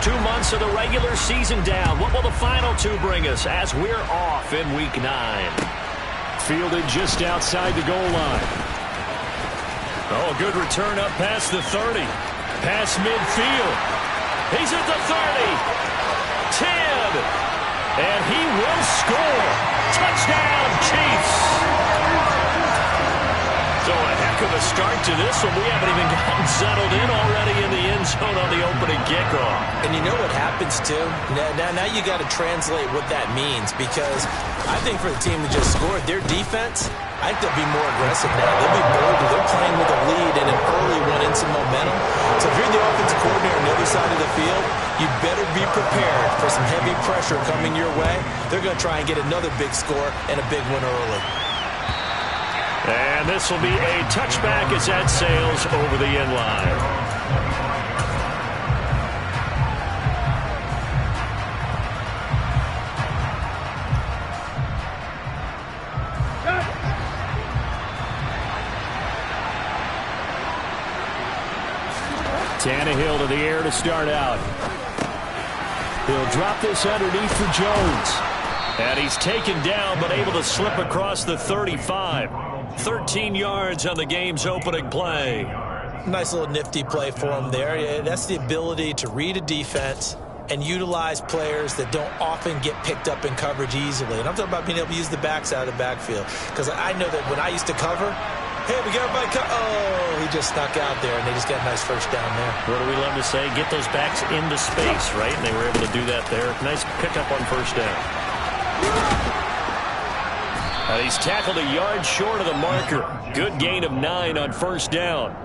first 2 months of the regular season down. What will the final two bring us as we're off in Week 9? Fielded just outside the goal line. Oh, a good return up past the 30. Past midfield. He's at the 30. 10. And he will score. Touchdown, Chiefs. So a heck of a start to this one. We haven't even gotten settled in already in the end zone on the opening kickoff. And you know what happens, too? Now you got to translate what that means, because I think for the team that just scored, their defense, I think they'll be more aggressive now. They'll be bolder. They're playing with a lead and an early one and some momentum. So if you're the offensive coordinator on the other side of the field, you better be prepared for some heavy pressure coming your way. They're going to try and get another big score and a big one early. And this will be a touchback as that sails over the end line. Tannehill to the air to start out. He'll drop this underneath for Jones. And he's taken down, but able to slip across the 35. 13 yards on the game's opening play. Nice little nifty play for him there. Yeah, that's the ability to read a defense and utilize players that don't often get picked up in coverage easily. And I'm talking about being able to use the backs out of the backfield. Because I know that when I used to cover, hey, we got everybody oh, he just snuck out there, and they just got a nice first down there. What do we love to say? Get those backs into space, right? And they were able to do that there. Nice pickup on first down. And he's tackled a yard short of the marker. Good gain of 9 on first down.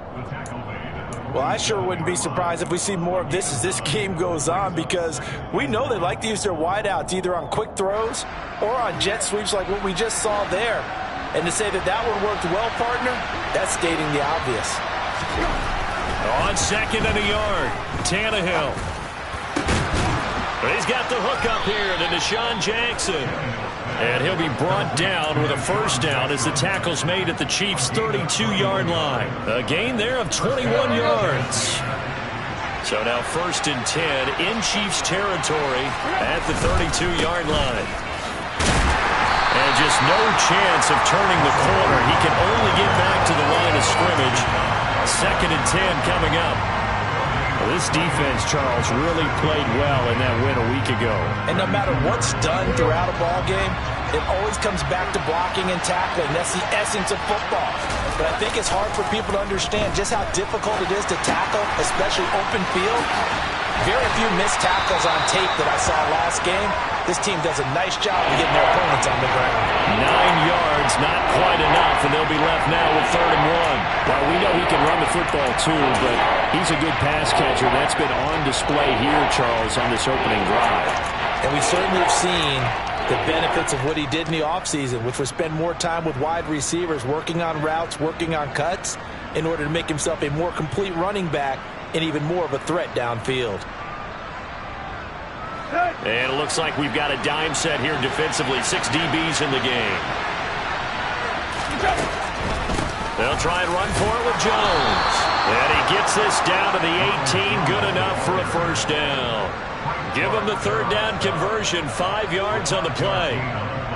Well, I sure wouldn't be surprised if we see more of this as this game goes on, because we know they like to use their wideouts either on quick throws or on jet sweeps like what we just saw there. And to say that that one worked well, partner, that's stating the obvious. On second and a yard, Tannehill. But he's got the hook up here to Deshaun Jackson. And he'll be brought down with a first down as the tackle's made at the Chiefs' 32-yard line. A gain there of 21 yards. So now first and 10 in Chiefs territory at the 32-yard line. And just no chance of turning the corner. He can only get back to the line of scrimmage. Second and 10 coming up. Well, this defense, Charles, really played well in that win a week ago. And no matter what's done throughout a ball game, it always comes back to blocking and tackling. That's the essence of football. But I think it's hard for people to understand just how difficult it is to tackle, especially open field. Very few missed tackles on tape that I saw last game. This team does a nice job of getting their opponents on the ground. 9 yards, not quite enough, and they'll be left now with 3rd and 1. Well, we know he can run the football too, but he's a good pass catcher. That's been on display here, Charles, on this opening drive. And we certainly have seen the benefits of what he did in the offseason, which was spend more time with wide receivers, working on routes, working on cuts, in order to make himself a more complete running back and even more of a threat downfield. And it looks like we've got a dime set here defensively. 6 DBs in the game. They'll try and run for it with Jones. And he gets this down to the 18. Good enough for a first down. Give him the 3rd down conversion. 5 yards on the play.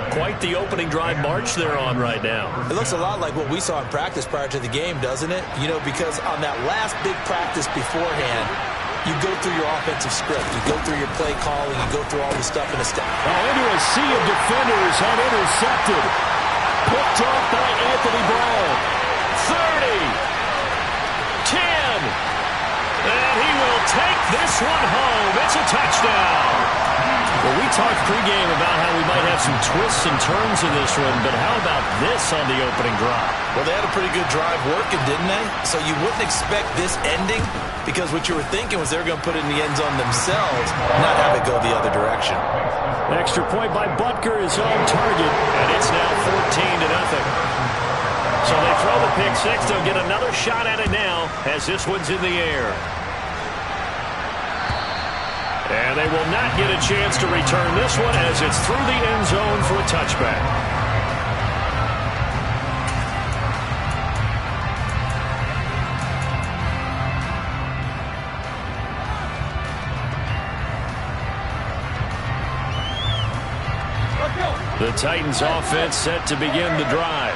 Quite the opening drive march they're on right now. It looks a lot like what we saw in practice prior to the game, doesn't it? You know, because on that last big practice beforehand, you go through your offensive script. You go through your play calling. You go through all the stuff in a step. Into a sea of defenders and intercepted. Picked off by Anthony Brown. 30. 10. And he will take this one home. It's a touchdown. Well, we talked pregame about how we might have some twists and turns in this one, but how about this on the opening drive? Well, they had a pretty good drive working, didn't they? So you wouldn't expect this ending, because what you were thinking was they were going to put it in the end zone themselves, not have it go the other direction. Extra point by Butker is on target, and it's now 14-0. So they throw the pick six. They'll get another shot at it now as this one's in the air. And they will not get a chance to return this one as it's through the end zone for a touchback. The Titans offense set to begin the drive.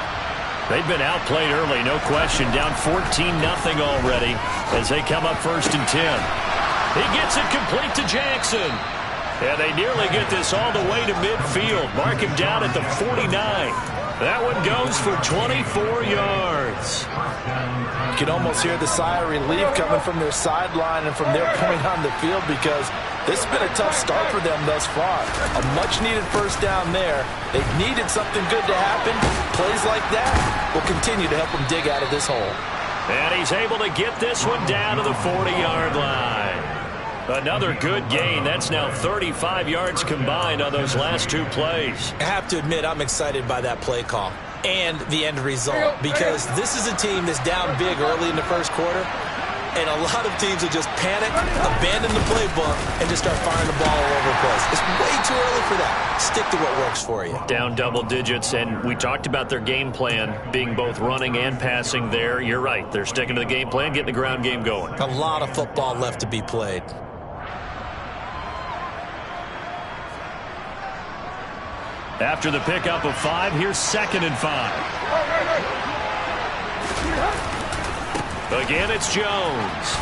They've been outplayed early, no question. Down 14-0 already as they come up 1st and 10. He gets it complete to Jackson. And they nearly get this all the way to midfield. Mark him down at the 49. That one goes for 24 yards. You can almost hear the sigh of relief coming from their sideline and from their point on the field because this has been a tough start for them thus far. A much-needed first down there. They've needed something good to happen. Plays like that will continue to help them dig out of this hole. And he's able to get this one down to the 40-yard line. Another good gain. That's now 35 yards combined on those last 2 plays. I have to admit, I'm excited by that play call and the end result because this is a team that's down big early in the first quarter, and a lot of teams will just panic, abandon the playbook, and just start firing the ball all over the place. It's way too early for that. Stick to what works for you. Down double digits, and we talked about their game plan being both running and passing there. You're right. They're sticking to the game plan, getting the ground game going. A lot of football left to be played. After the pickup of 5, here's 2nd and 5. Again, it's Jones.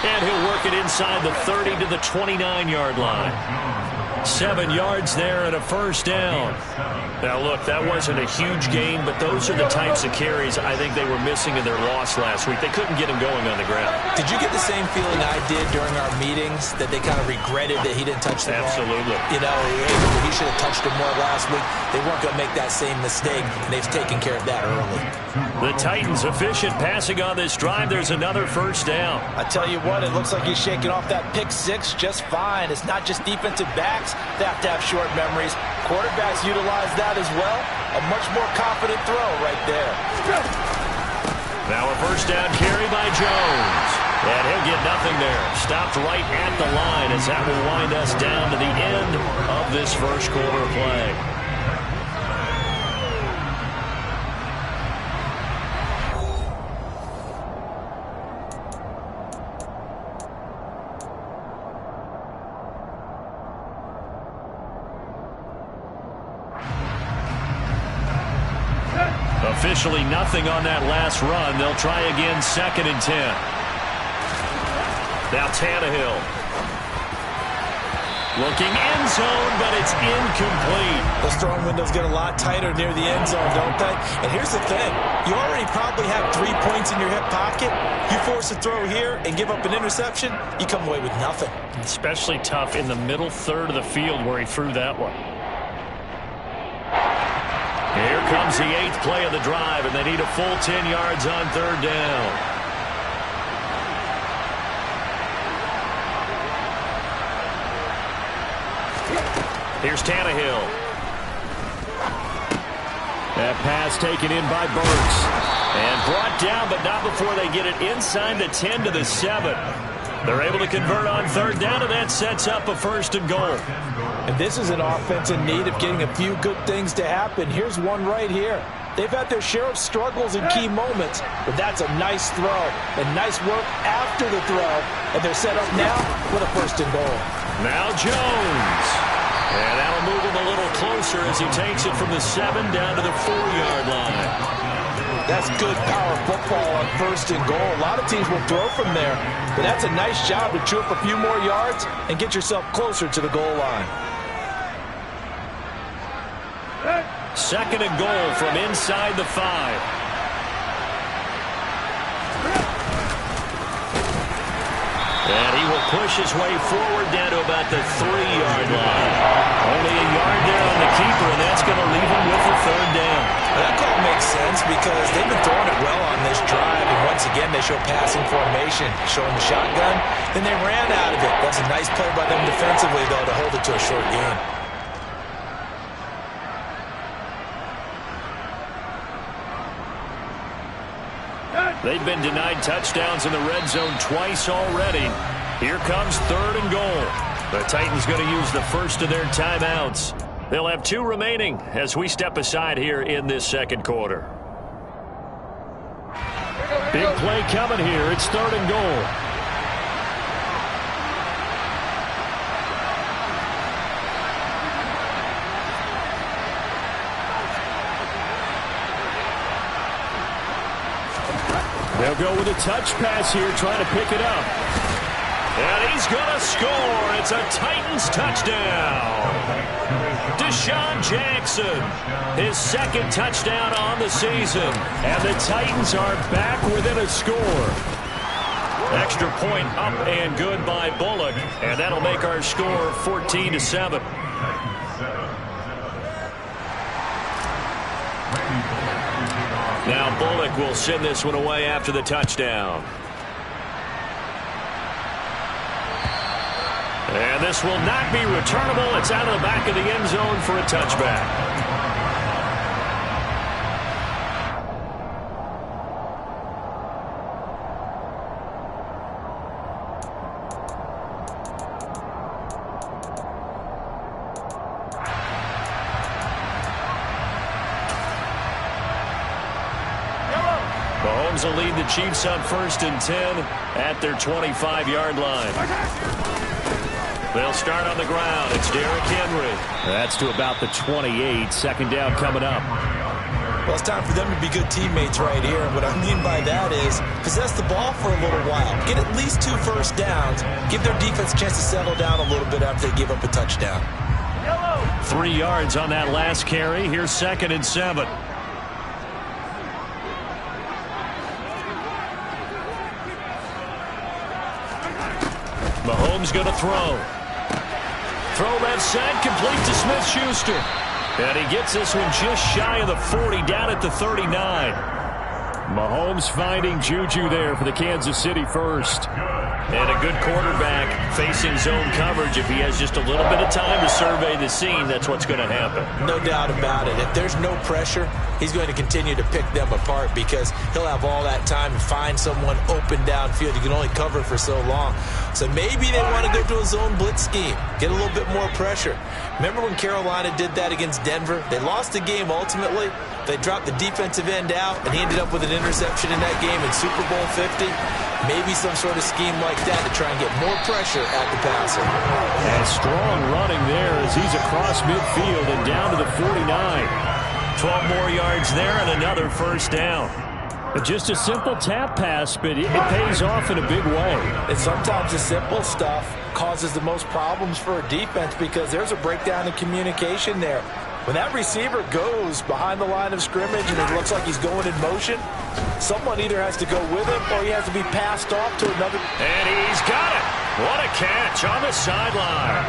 And he'll work it inside the 30 to the 29-yard line. 7 yards there and a first down. Now, look, that wasn't a huge gain, but those are the types of carries I think they were missing in their loss last week. They couldn't get him going on the ground. Did you get the same feeling I did during our meetings, that they kind of regretted that he didn't touch the ball? Absolutely. You know, he should have touched it more last week. They weren't going to make that same mistake, and they've taken care of that early. The Titans efficient passing on this drive. There's another first down. I tell you what, it looks like he's shaking off that pick 6 just fine. It's not just defensive backs that have to have short memories. Quarterbacks utilize that as well. A much more confident throw right there. Now a first down carry by Jones. And he'll get nothing there. Stopped right at the line as that will wind us down to the end of this first quarter play. Officially nothing on that last run. They'll try again 2nd and 10. Now Tannehill. Looking end zone, but it's incomplete. Those throwing windows get a lot tighter near the end zone, don't they? And here's the thing. You already probably have 3 points in your hip pocket. You force a throw here and give up an interception, you come away with nothing. Especially tough in the middle third of the field where he threw that one. Here comes the 8th play of the drive, and they need a full 10 yards on 3rd down. Here's Tannehill. That pass taken in by Burks. And brought down, but not before they get it inside the 10 to the 7. They're able to convert on 3rd down, and that sets up a 1st and goal. And this is an offense in need of getting a few good things to happen. Here's one right here. They've had their share of struggles in key moments, but that's a nice throw and nice work after the throw. And they're set up now with a 1st and goal. Now Jones. And that'll move him a little closer as he takes it from the 7 down to the 4-yard line. That's good power football on 1st and goal. A lot of teams will throw from there, but that's a nice job to chew up a few more yards and get yourself closer to the goal line. 2nd and goal from inside the 5. And he will push his way forward down to about the 3-yard line. Only a yard there on the keeper, and that's going to leave him with a 3rd down. That call makes sense because they've been throwing it well on this drive, and once again they show passing formation, showing the shotgun. Then they ran out of it. That's a nice play by them defensively, though, to hold it to a short gain. They've been denied touchdowns in the red zone twice already. Here comes 3rd and goal. The Titans going to use the first of their timeouts. They'll have 2 remaining as we step aside here in this 2nd quarter. Big play coming here. It's 3rd and goal. They'll go with a touch pass here, trying to pick it up. And he's going to score. It's a Titans touchdown. Deshaun Jackson, his second touchdown on the season. And the Titans are back within a score. Extra point up and good by Bullock. And that'll make our score 14-7. Now Bullock will send this one away after the touchdown. And this will not be returnable. It's out of the back of the end zone for a touchback. Mahomes will lead the Chiefs on 1st and 10 at their 25-yard line. They'll start on the ground. It's Derrick Henry. That's to about the 28. Second down coming up. Well, it's time for them to be good teammates right here. And what I mean by that is possess the ball for a little while. Get at least 2 first downs. Give their defense a chance to settle down a little bit after they give up a touchdown. 3 yards on that last carry. Here's 2nd and 7. Mahomes going to throw. Throw left side, complete to Smith-Schuster. And he gets this one just shy of the 40, down at the 39. Mahomes finding Juju there for the Kansas City first. And a good quarterback facing zone coverage. If he has just a little bit of time to survey the scene, that's what's going to happen. No doubt about it. If there's no pressure, he's going to continue to pick them apart because he'll have all that time to find someone open downfield. You can only cover for so long. So maybe they want to go to a zone blitz scheme, get a little bit more pressure. Remember when Carolina did that against Denver? They lost the game ultimately. They dropped the defensive end out, and he ended up with an interception in that game in Super Bowl 50. Maybe some sort of scheme like that to try and get more pressure at the passer. And strong running there as he's across midfield and down to the 49. 12 more yards there and another first down. Just a simple tap pass, but it pays off in a big way. And sometimes the simple stuff causes the most problems for a defense because there's a breakdown in communication there. When that receiver goes behind the line of scrimmage and it looks like he's going in motion, someone either has to go with him or he has to be passed off to another. And he's got it. What a catch on the sideline.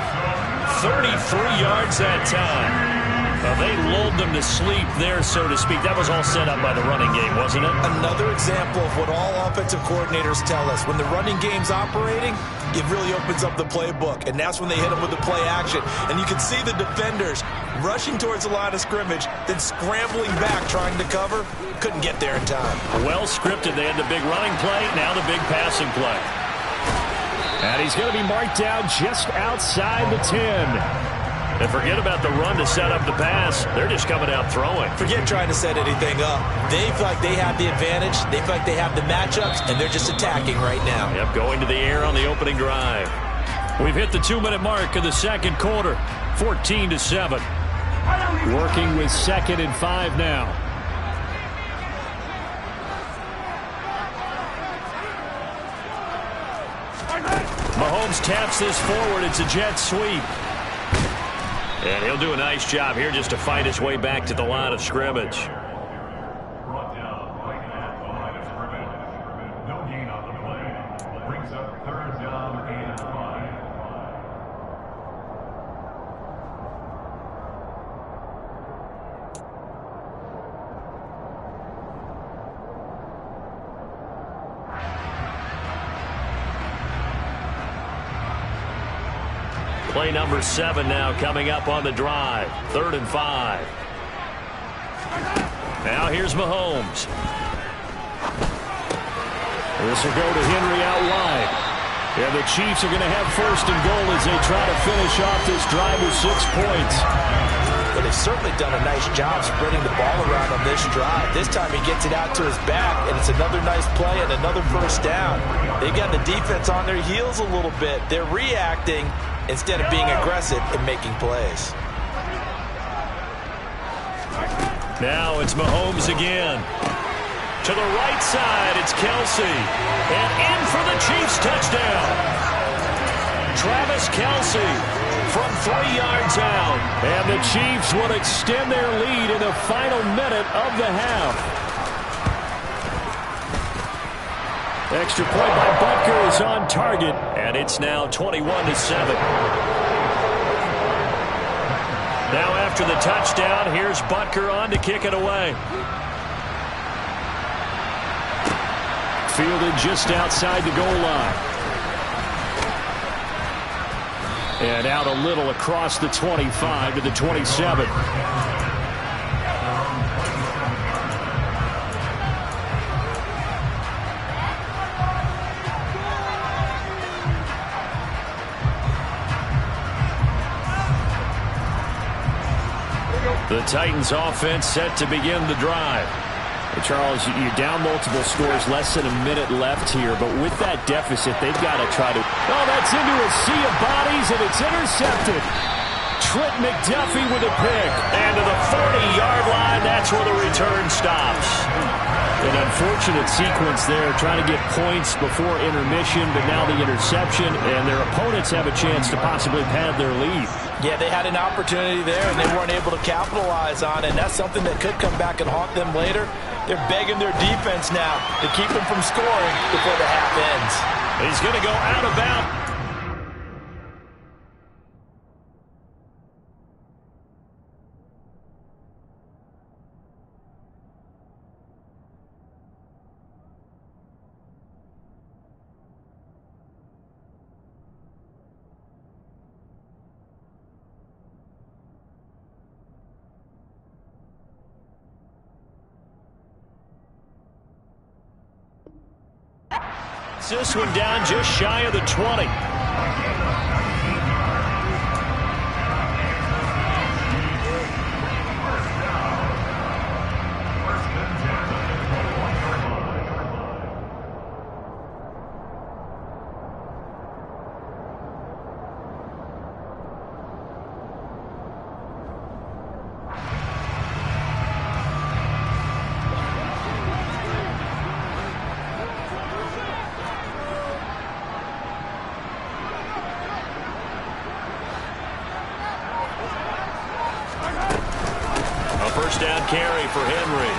33 yards that time. They lulled them to sleep there, so to speak. That was all set up by the running game, wasn't it? Another example of what all offensive coordinators tell us. When the running game's operating, it really opens up the playbook, and that's when they hit them with the play action. And you can see the defenders rushing towards the line of scrimmage, then scrambling back trying to cover. Couldn't get there in time. Well scripted. They had the big running play, now the big passing play. And he's going to be marked down just outside the 10. And forget about the run to set up the pass. They're just coming out throwing. Forget trying to set anything up. They feel like they have the advantage. They feel like they have the matchups, and they're just attacking right now. Yep, going to the air on the opening drive. We've hit the 2-minute mark of the second quarter. 14-7. Working with 2nd and 5 now. Mahomes taps this forward. It's a jet sweep. And he'll do a nice job here just to fight his way back to the line of scrimmage. Play number 7 now coming up on the drive. 3rd and 5. Now here's Mahomes. This will go to Henry out wide. And the Chiefs are going to have 1st and goal as they try to finish off this drive with 6 points. But they've certainly done a nice job spreading the ball around on this drive. This time he gets it out to his back, and it's another nice play and another first down. They've got the defense on their heels a little bit. They're reacting instead of being aggressive and making plays. Now it's Mahomes again. To the right side, it's Kelce. And in for the Chiefs touchdown. Travis Kelce from 3 yards out. And the Chiefs will extend their lead in the final minute of the half. Extra point by Butker is on target. And it's now 21-7. Now after the touchdown, here's Butker on to kick it away. Fielded just outside the goal line. And out a little across the 25 to the 27. The Titans offense set to begin the drive. Hey, Charles, you're down multiple scores, less than a minute left here, but with that deficit, they've got to try to... Oh, that's into a sea of bodies, and it's intercepted. Trent McDuffie with a pick. And to the 40-yard line, that's where the return stops. An unfortunate sequence there, trying to get points before intermission, but now the interception, and their opponents have a chance to possibly pad their lead. Yeah, they had an opportunity there, and they weren't able to capitalize on it, and that's something that could come back and haunt them later. They're begging their defense now to keep them from scoring before the half ends. He's going to go out of bounds. This one down just shy of the 20. First down carry for Henry.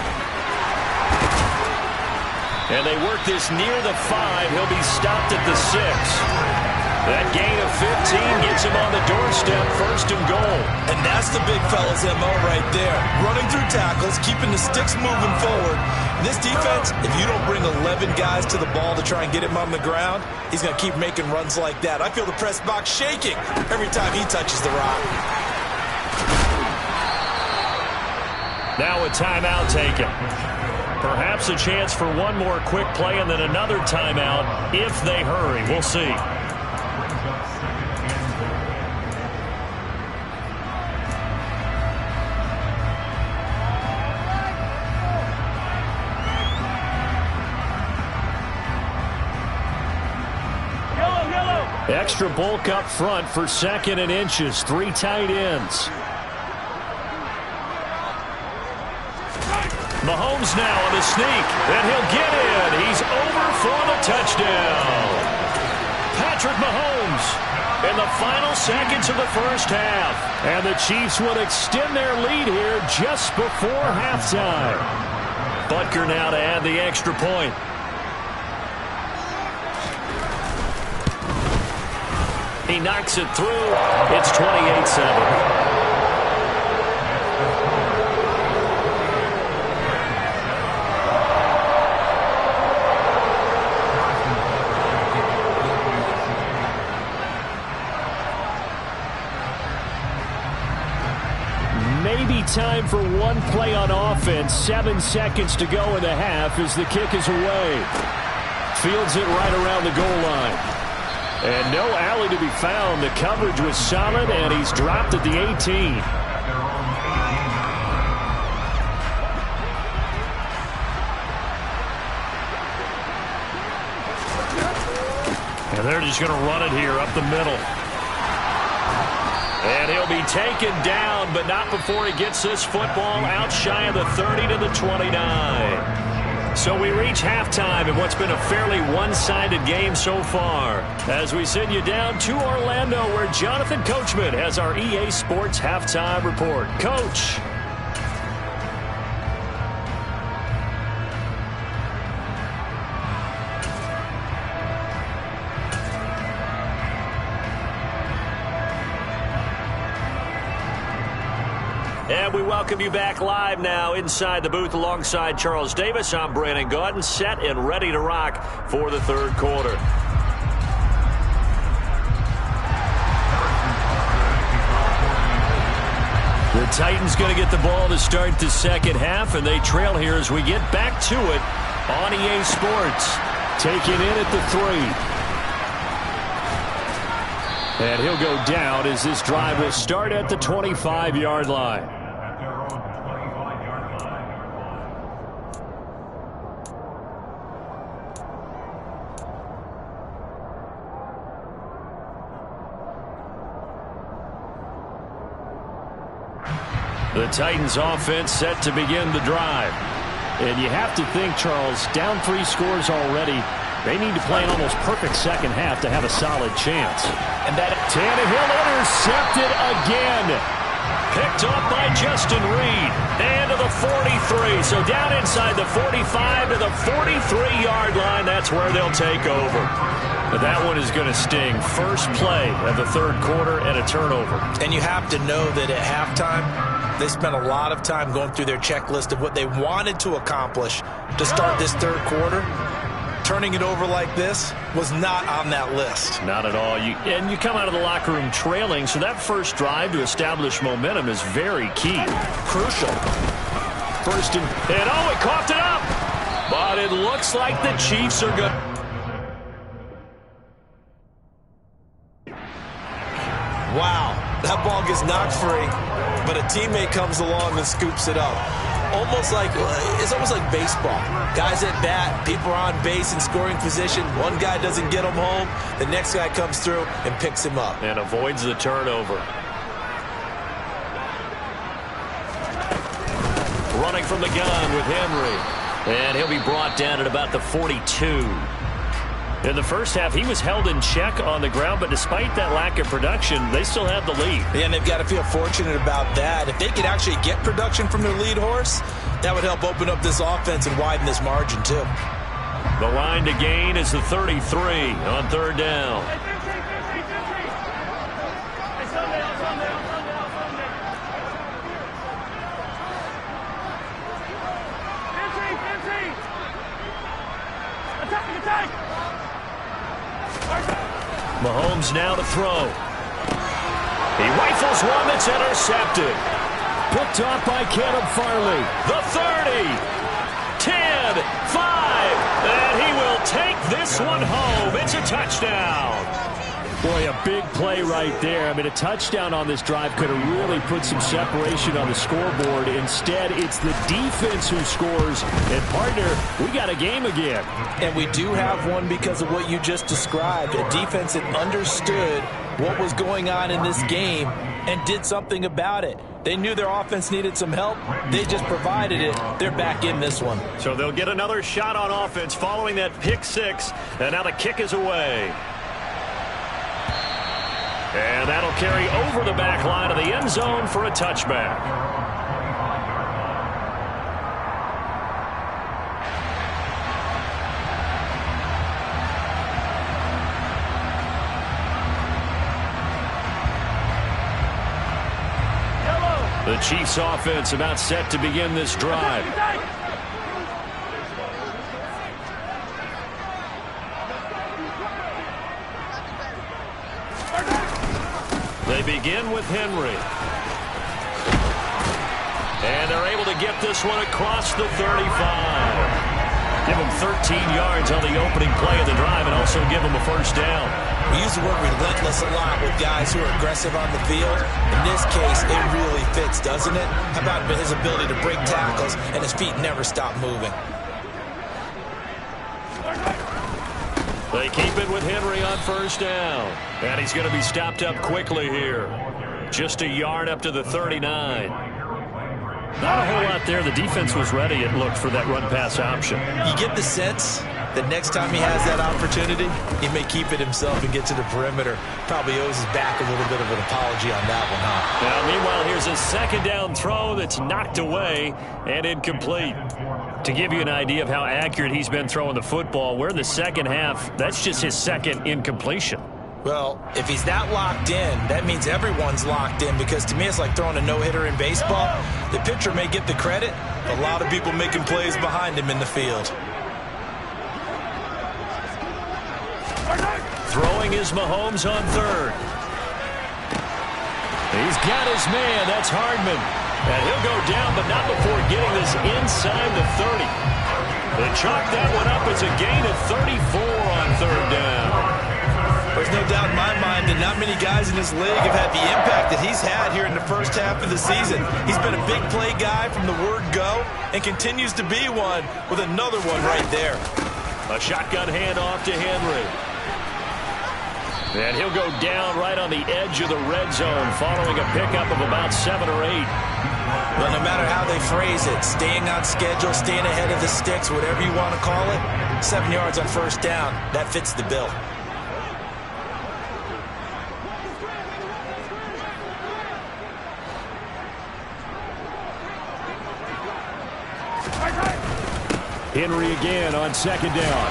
And they work this near the 5. He'll be stopped at the 6. That gain of 15 gets him on the doorstep, 1st and goal. And that's the big fella's MO right there. Running through tackles, keeping the sticks moving forward. And this defense, if you don't bring 11 guys to the ball to try and get him on the ground, he's going to keep making runs like that. I feel the press box shaking every time he touches the rock. Now a timeout taken. Perhaps a chance for one more quick play and then another timeout if they hurry. We'll see. Extra bulk up front for 2nd and inches. 3 tight ends. Mahomes now on the sneak, and he'll get in. He's over for the touchdown. Patrick Mahomes in the final seconds of the first half. And the Chiefs will extend their lead here just before halftime. Butker now to add the extra point. He knocks it through. It's 28-7. Maybe time for one play on offense. 7 seconds to go in the half as the kick is away. Fields it right around the goal line. And no alley to be found. The coverage was solid, and he's dropped at the 18. And they're just going to run it here up the middle. And he'll be taken down, but not before he gets this football out shy of the 30 to the 29. So we reach halftime in what's been a fairly one-sided game so far. As we send you down to Orlando, where Jonathan Coachman has our EA Sports Halftime Report. Coach. And we welcome you back live now inside the booth alongside Charles Davis. I'm Brandon Gaudin, set and ready to rock for the third quarter. The Titans going to get the ball to start the second half, and they trail here as we get back to it on EA Sports. Taking in at the 3. And he'll go down as this drive will start at the 25-yard line. The Titans offense set to begin the drive. And you have to think, Charles, down 3 scores already. They need to play an almost perfect second half to have a solid chance. And that Tannehill intercepted again. Picked off by Justin Reed. And to the 43. So down inside the 45 to the 43-yard line. That's where they'll take over. But that one is going to sting. First play of the third quarter and a turnover. And you have to know that at halftime, they spent a lot of time going through their checklist of what they wanted to accomplish to start this third quarter. Turning it over like this was not on that list. Not at all. And you come out of the locker room trailing, so that first drive to establish momentum is very key. Crucial. First and oh, he coughed it up. But it looks like the Chiefs are good. Wow, that ball gets knocked free, but a teammate comes along and scoops it up. It's almost like baseball. Guys at bat, people are on base in scoring position. One guy doesn't get him home. The next guy comes through and picks him up. And avoids the turnover. Running from the gun with Henry. And he'll be brought down at about the 42. In the first half, he was held in check on the ground, but despite that lack of production, they still have the lead. Yeah, and they've got to feel fortunate about that. If they could actually get production from their lead horse, that would help open up this offense and widen this margin, too. The line to gain is the 33 on third down. Mahomes now to throw. He rifles one that's intercepted. Picked off by Caleb Farley. The 30, 10, 5, and he will take this one home. It's a touchdown. Boy, a big play right there. I mean, a touchdown on this drive could have really put some separation on the scoreboard. Instead, it's the defense who scores. And, partner, we got a game again. And we do have one because of what you just described. A defense that understood what was going on in this game and did something about it. They knew their offense needed some help. They just provided it. They're back in this one. So they'll get another shot on offense following that pick six. And now the kick is away. And that'll carry over the back line of the end zone for a touchback. The Chiefs offense about set to begin this drive. They begin with Henry. And they're able to get this one across the 35. Give them 13 yards on the opening play of the drive and also give them a first down. We use the word relentless a lot with guys who are aggressive on the field. In this case, it really fits, doesn't it? How about his ability to break tackles and his feet never stop moving? They keep it with Henry on first down. And he's going to be stopped up quickly here. Just a yard up to the 39. Not a whole lot there. The defense was ready, it looked, for that run-pass option. You get the sense that next time he has that opportunity, he may keep it himself and get to the perimeter. Probably owes his back a little bit of an apology on that one, huh? Now, meanwhile, here's a second down throw that's knocked away and incomplete. To give you an idea of how accurate he's been throwing the football, we're in the second half. That's just his second incompletion. Well, if he's that locked in, that means everyone's locked in, because to me it's like throwing a no-hitter in baseball. The pitcher may get the credit, but a lot of people making plays behind him in the field. Throwing is Mahomes on third. He's got his man. That's Hardman. And he'll go down, but not before getting this inside the 30. They chalk that one up as a gain of 34 on third down. There's no doubt in my mind that not many guys in this league have had the impact that he's had here in the first half of the season. He's been a big play guy from the word go and continues to be one with another one right there. A shotgun handoff to Henry. And he'll go down right on the edge of the red zone following a pickup of about 7 or 8. Well, no matter how they phrase it, staying on schedule, staying ahead of the sticks, whatever you want to call it, 7 yards on first down, that fits the bill. Henry again on second down.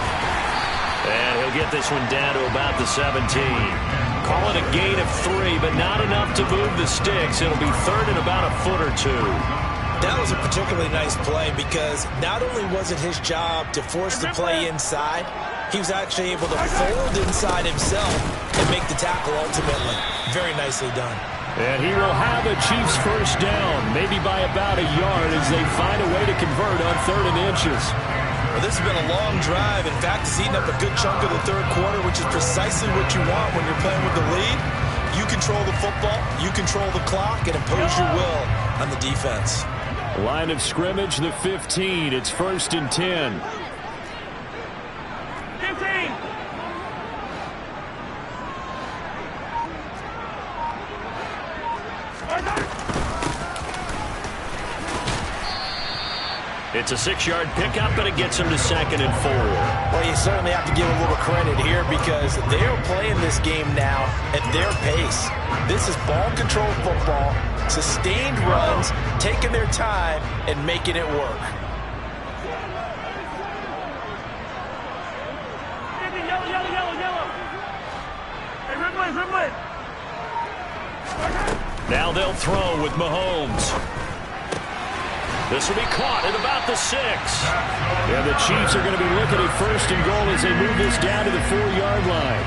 And he'll get this one down to about the 17. Call it a gain of 3, but not enough to move the sticks. It'll be third and about a foot or 2. That was a particularly nice play, because not only was it his job to force the play inside, he was actually able to fold inside himself and make the tackle ultimately. Very nicely done. And he will have a Chiefs first down, maybe by about a yard, as they find a way to convert on 3rd and inches. Well, this has been a long drive. In fact, it's eaten up a good chunk of the third quarter, which is precisely what you want when you're playing with the lead. You control the football, you control the clock, and impose your will on the defense. Line of scrimmage, the 15. It's 1st and 10. 15. It's a 6-yard pickup, but it gets him to 2nd and 4. Well, you certainly have to give a little credit here, because they're playing this game now at their pace. This is ball control football, sustained runs, taking their time and making it work. Yellow. Hey, red. Now they'll throw with Mahomes. This will be caught at about the 6. And the Chiefs are going to be looking at 1st and goal as they move this down to the 4-yard line.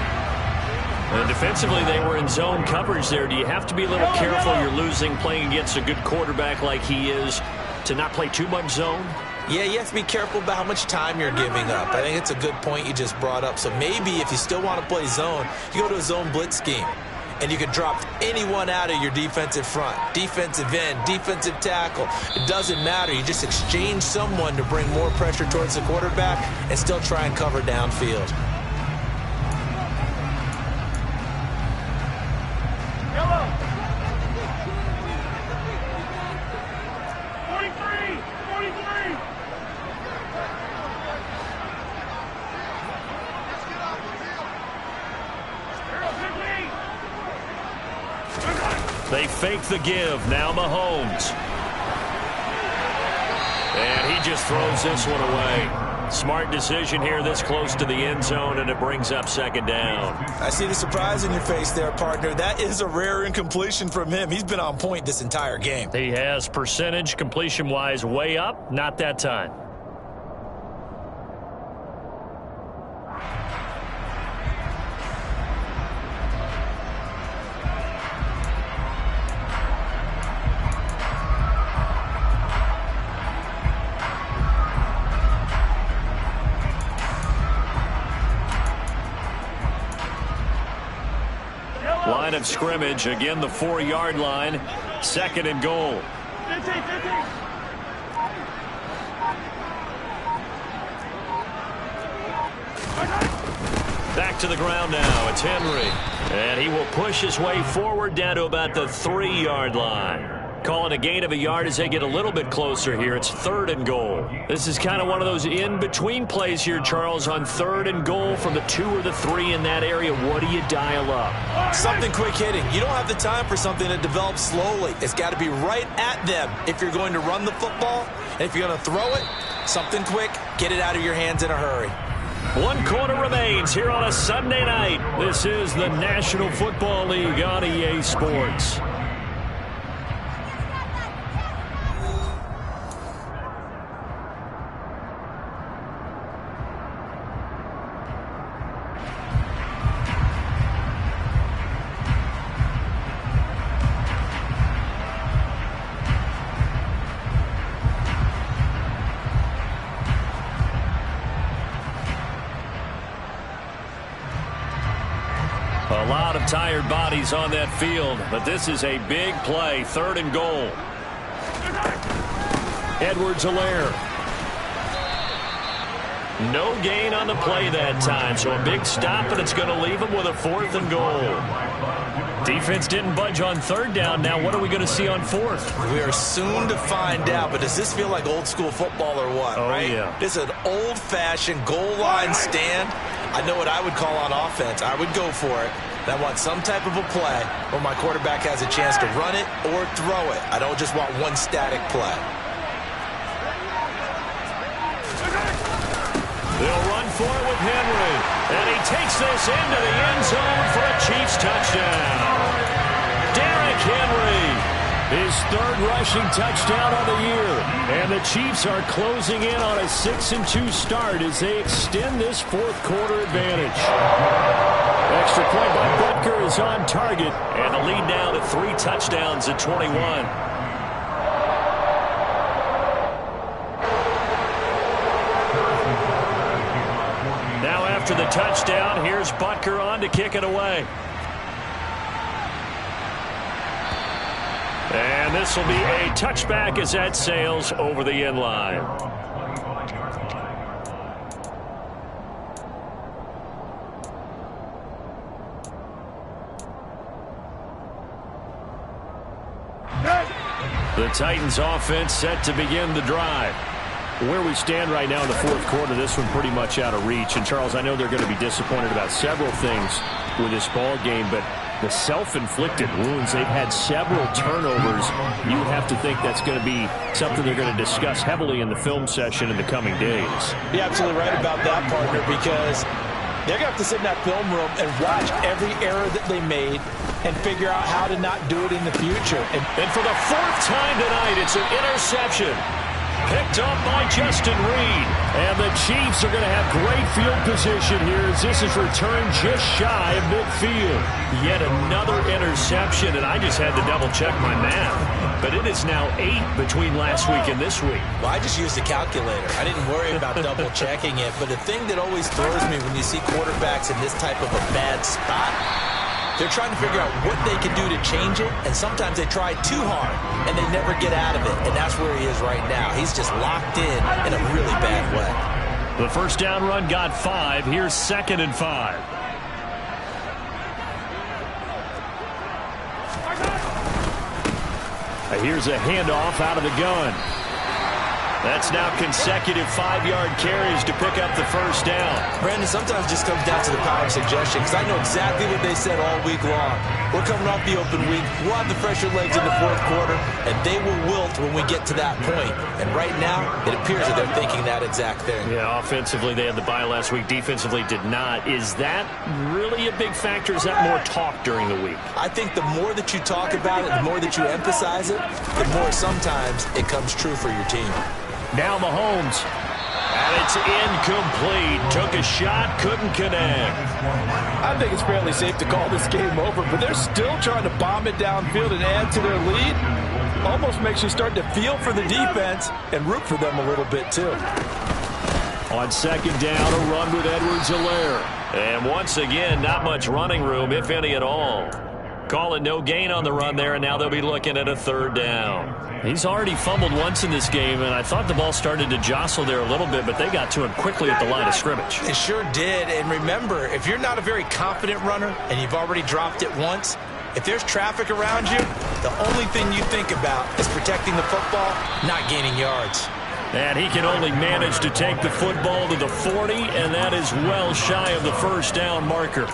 And defensively, they were in zone coverage there. Do you have to be a little careful? You're losing, playing against a good quarterback like he is, to not play too much zone? Yeah, you have to be careful about how much time you're giving up. I think it's a good point you just brought up. So maybe if you still want to play zone, you go to a zone blitz scheme. And you can drop anyone out of your defensive front, defensive end, defensive tackle. It doesn't matter. You just exchange someone to bring more pressure towards the quarterback and still try and cover downfield. Yellow. 43. They fake the give. Now Mahomes. And he just throws this one away. Smart decision here this close to the end zone, and it brings up 2nd down. I see the surprise in your face there, partner. That is a rare incompletion from him. He's been on point this entire game. He has percentage completion-wise way up. Not that time. Line of scrimmage, again the 4-yard line, 2nd and goal. 15. Back to the ground now, it's Henry. And he will push his way forward down to about the 3-yard line. Calling a gain of a yard as they get a little bit closer here. It's 3rd and goal. This is kind of one of those in-between plays here, Charles, on 3rd and goal from the 2 or the 3 in that area. What do you dial up? Something quick hitting. You don't have the time for something that develops slowly. It's got to be right at them if you're going to run the football. And if you're going to throw it, something quick, get it out of your hands in a hurry. 1 quarter remains here on a Sunday night. This is the National Football League on EA Sports. A lot of tired bodies on that field, but this is a big play. 3rd and goal. Edwards-Helaire. No gain on the play that time, so a big stop, and it's going to leave him with a 4th and goal. Defense didn't budge on 3rd down. Now what are we going to see on 4th? We are soon to find out, but does this feel like old school football or what? Oh, right? yeah. This is an old-fashioned goal line stand. I know what I would call on offense. I would go for it. I want some type of a play where my quarterback has a chance to run it or throw it. I don't just want one static play. They'll run for it with Henry. And he takes this into the end zone for a Chiefs touchdown. Derrick Henry, his 3rd rushing touchdown of the year. And the Chiefs are closing in on a 6-2 start as they extend this 4th quarter advantage. Extra point by Butker is on target. And the lead now to 3 touchdowns at 21. Now after the touchdown, here's Butker on to kick it away. And this will be a touchback as that sails over the end line. The Titans offense set to begin the drive. Where we stand right now in the 4th quarter, this one pretty much out of reach. And, Charles, I know they're going to be disappointed about several things with this ball game, but the self-inflicted wounds, they've had several turnovers. You have to think that's going to be something they're going to discuss heavily in the film session in the coming days. You're absolutely right about that, partner, because they're going to have to sit in that film room and watch every error that they made and figure out how to not do it in the future. And for the 4th time tonight, it's an interception. Picked up by Justin Reed. And the Chiefs are going to have great field position here as this is returned just shy of midfield. Yet another interception, and I just had to double-check my math. But it is now 8 between last week and this week. Well, I just used a calculator. I didn't worry about double-checking it. But the thing that always throws me when you see quarterbacks in this type of a bad spot, they're trying to figure out what they can do to change it, and sometimes they try too hard, and they never get out of it, and that's where he is right now. He's just locked in a really bad way. The first down run got 5. Here's 2nd and 5. Here's a handoff out of the gun. That's now consecutive 5-yard carries to pick up the first down. Brandon, sometimes it just comes down to the power of suggestion, because I know exactly what they said all week long. We're coming off the open week. We'll have the fresher legs in the 4th quarter, and they will wilt when we get to that point. And right now, it appears that they're thinking that exact thing. Yeah, offensively, they had the bye last week. Defensively, did not. Is that really a big factor? Is that more talk during the week? I think the more that you talk about it, the more that you emphasize it, the more sometimes it comes true for your team. Now Mahomes. And it's incomplete. Took a shot, couldn't connect. I think it's fairly safe to call this game over, but they're still trying to bomb it downfield and add to their lead. Almost makes you start to feel for the defense and root for them a little bit, too. On 2nd down, a run with Edwards-Helaire. And once again, not much running room, if any at all. Call it no gain on the run there, and now they'll be looking at a 3rd down. He's already fumbled once in this game, and I thought the ball started to jostle there a little bit, but they got to him quickly at the line of scrimmage. It sure did, and remember, if you're not a very confident runner and you've already dropped it once, If there's traffic around you, the only thing you think about is protecting the football, not gaining yards. And he can only manage to take the football to the 40, and that is well shy of the first down marker.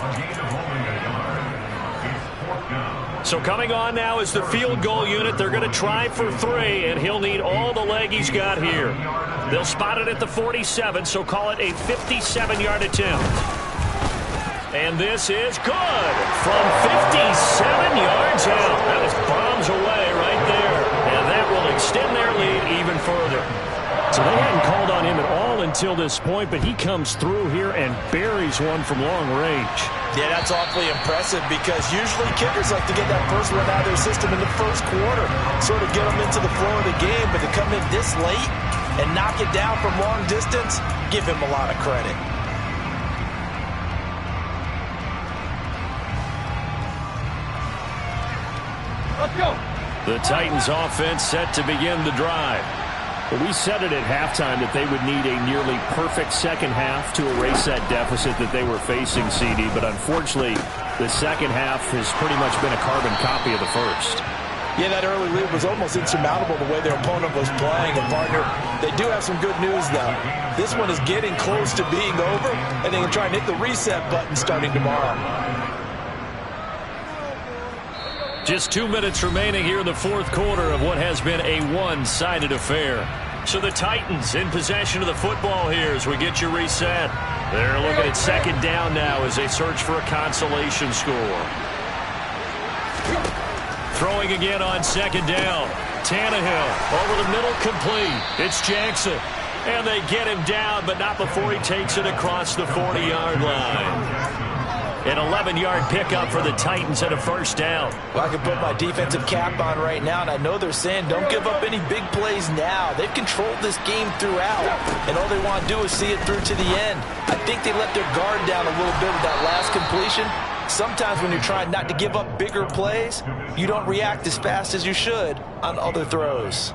So coming on now is the field goal unit. They're going to try for 3, and he'll need all the leg he's got here. They'll spot it at the 47, so call it a 57-yard attempt. And this is good from 57 yards out. That was bombs away right there, and that will extend their lead even further. So they hadn't called on him at all until this point, but he comes through here and buries one from long range. Yeah, that's awfully impressive because usually kickers like to get that first one out of their system in the first quarter, sort of get them into the flow of the game, but to come in this late and knock it down from long distance, give him a lot of credit. Let's go. The Titans offense set to begin the drive. But we said it at halftime that they would need a nearly perfect second half to erase that deficit that they were facing, CD. But unfortunately, the second half has pretty much been a carbon copy of the first. Yeah, that early lead was almost insurmountable the way their opponent was playing. And, partner, they do have some good news, though. This one is getting close to being over, and they can try and hit the reset button starting tomorrow. Just 2 minutes remaining here in the fourth quarter of what has been a one-sided affair. So the Titans in possession of the football here as we get you reset. They're looking at second down now as they search for a consolation score. Throwing again on second down. Tannehill over the middle, complete. It's Jackson. And they get him down, but not before he takes it across the 40-yard line. An 11-yard pickup for the Titans at a first down. Well, I can put my defensive cap on right now, and I know they're saying don't give up any big plays now. They've controlled this game throughout, and all they want to do is see it through to the end. I think they let their guard down a little bit with that last completion. Sometimes when you're trying not to give up bigger plays, you don't react as fast as you should on other throws.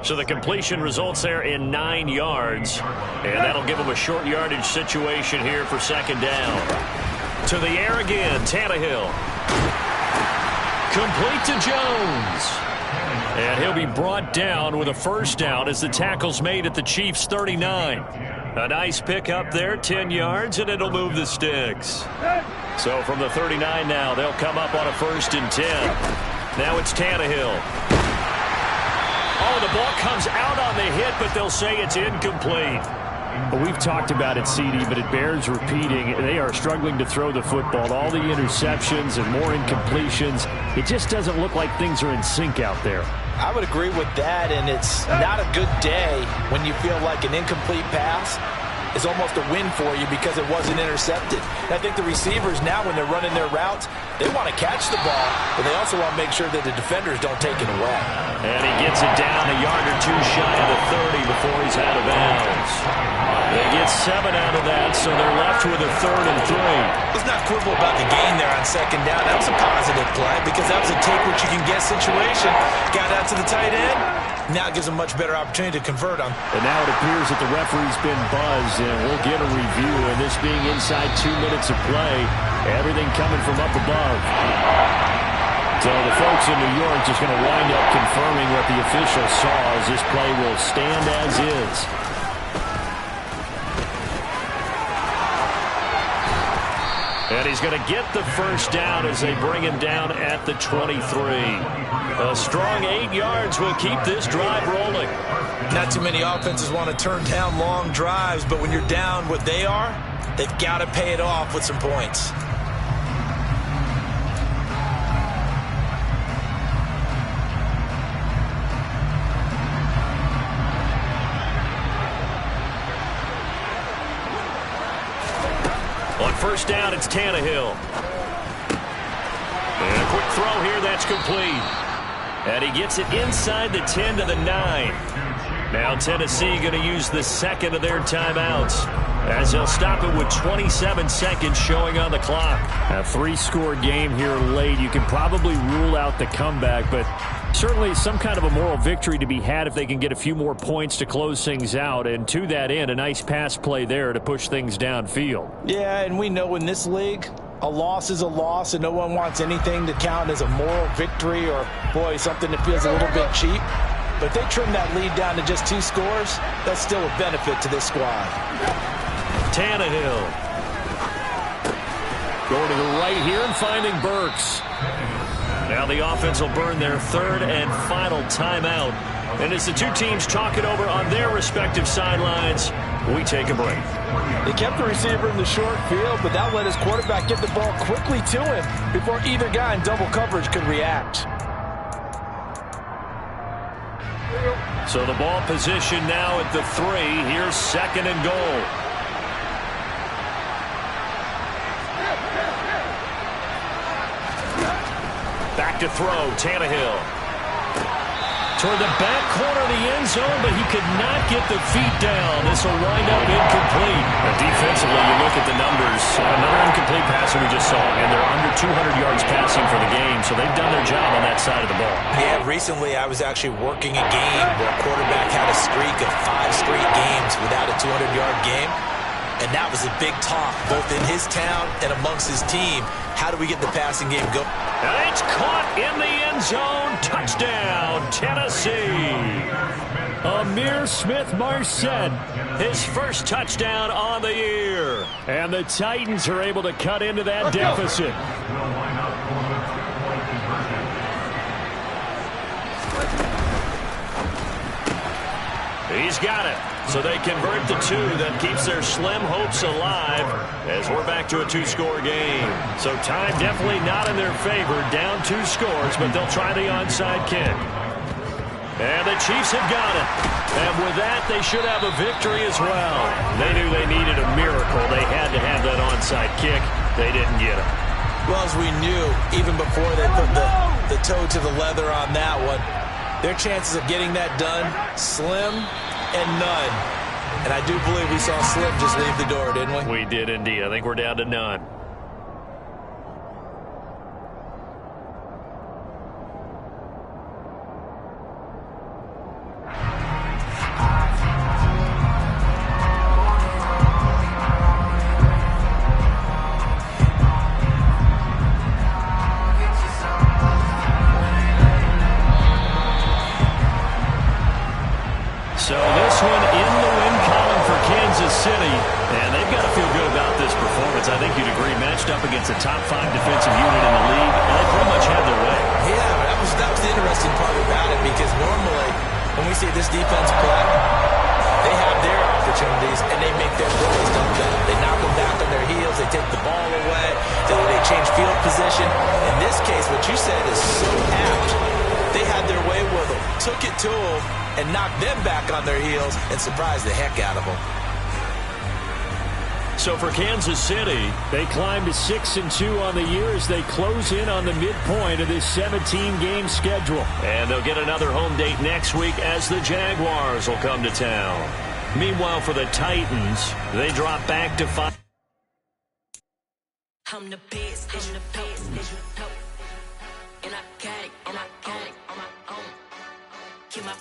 So the completion results there in 9 yards, and that'll give them a short yardage situation here for second down. To the air again, Tannehill. Complete to Jones. And he'll be brought down with a first down as the tackle's made at the Chiefs' 39. A nice pickup there, 10 yards, and it'll move the sticks. So from the 39 now, they'll come up on a 1st and 10. Now it's Tannehill. Oh, the ball comes out on the hit, but they'll say it's incomplete. Well, we've talked about it, CD, but it bears repeating. They are struggling to throw the football. All the interceptions and more incompletions. It just doesn't look like things are in sync out there. I would agree with that, and it's not a good day when you feel like an incomplete pass is almost a win for you because it wasn't intercepted. And I think the receivers now, when they're running their routes, they want to catch the ball, but they also want to make sure that the defenders don't take it away. And he gets it down a yard or two shy of the 30 before he's out of bounds. They get 7 out of that, so they're left with a 3rd and 3. Let's not quibble about the gain there on second down. That was a positive play because that was a take-what-you-can-get situation. Got out to the tight end. Now it gives them a much better opportunity to convert on. And now it appears that the referee's been buzzed, and we'll get a review. And this being inside 2 minutes of play, everything coming from up above. So the folks in New York just going to wind up confirming what the official saw as this play will stand as is. And he's going to get the first down as they bring him down at the 23. A strong 8 yards will keep this drive rolling. Not too many offenses want to turn down long drives, but when you're down what they are, they've got to pay it off with some points. On first down, it's Tannehill. And a quick throw here, that's complete. And he gets it inside the 10 to the 9. Now Tennessee going to use the second of their timeouts as they'll stop it with 27 seconds showing on the clock. A 3-score game here late. You can probably rule out the comeback, but certainly some kind of a moral victory to be had if they can get a few more points to close things out. And to that end, a nice pass play there to push things downfield. Yeah, and we know in this league, A loss is a loss, and no one wants anything to count as a moral victory or, boy, something that feels a little bit cheap. But if they trim that lead down to just 2 scores, that's still a benefit to this squad. Tannehill. Going to the right here and finding Burks. Now the offense will burn their 3rd and final timeout. And as the two teams talk it over on their respective sidelines, we take a break. They kept the receiver in the short field, but that let his quarterback get the ball quickly to him before either guy in double coverage could react. So the ball position now at the 3. Here's 2nd and goal. Back to throw, Tannehill. Toward the back corner of the end zone, but he could not get the feet down. This will wind up incomplete. But defensively, you look at the numbers. Another incomplete pass that we just saw, and they're under 200 yards passing for the game, so they've done their job on that side of the ball. Yeah, recently I was actually working a game where a quarterback had a streak of 5 straight games without a 200-yard game. And that was a big talk, both in his town and amongst his team. How do we get the passing game going? And it's caught in the end zone. Touchdown, Tennessee. Amir Smith-Marset, his first touchdown on the year. And the Titans are able to cut into that deficit. He's got it. So they convert the 2. That keeps their slim hopes alive as we're back to a 2-score game. So time definitely not in their favor. Down 2 scores, but they'll try the onside kick. And the Chiefs have got it. And with that, they should have a victory as well. They knew they needed a miracle. They had to have that onside kick. They didn't get it. Well, as we knew, even before they put the toe to the leather on that one, their chances of getting that done, slim and none. And I do believe we saw Slim just leave the door, didn't we? We did indeed. I think we're down to none. So this one in the win column for Kansas City, and they've got to feel good about this performance. I think you'd agree, matched up against a top 5 defensive unit in the league, and they pretty much had their way. Yeah, that was the interesting part about it, because normally when we see this defense play, they have their opportunities and they make their plays, don't they? They knock them back on their heels, they take the ball away, they change field position. In this case, what you said is so apt. They had their way with them, took it to them, and knocked them back on their heels and surprised the heck out of them. So for Kansas City, they climb to 6-2 on the year as they close in on the midpoint of this 17-game schedule. And they'll get another home date next week as the Jaguars will come to town. Meanwhile, for the Titans, they drop back to 5. I'm the best, and I got it, on my own. Keep my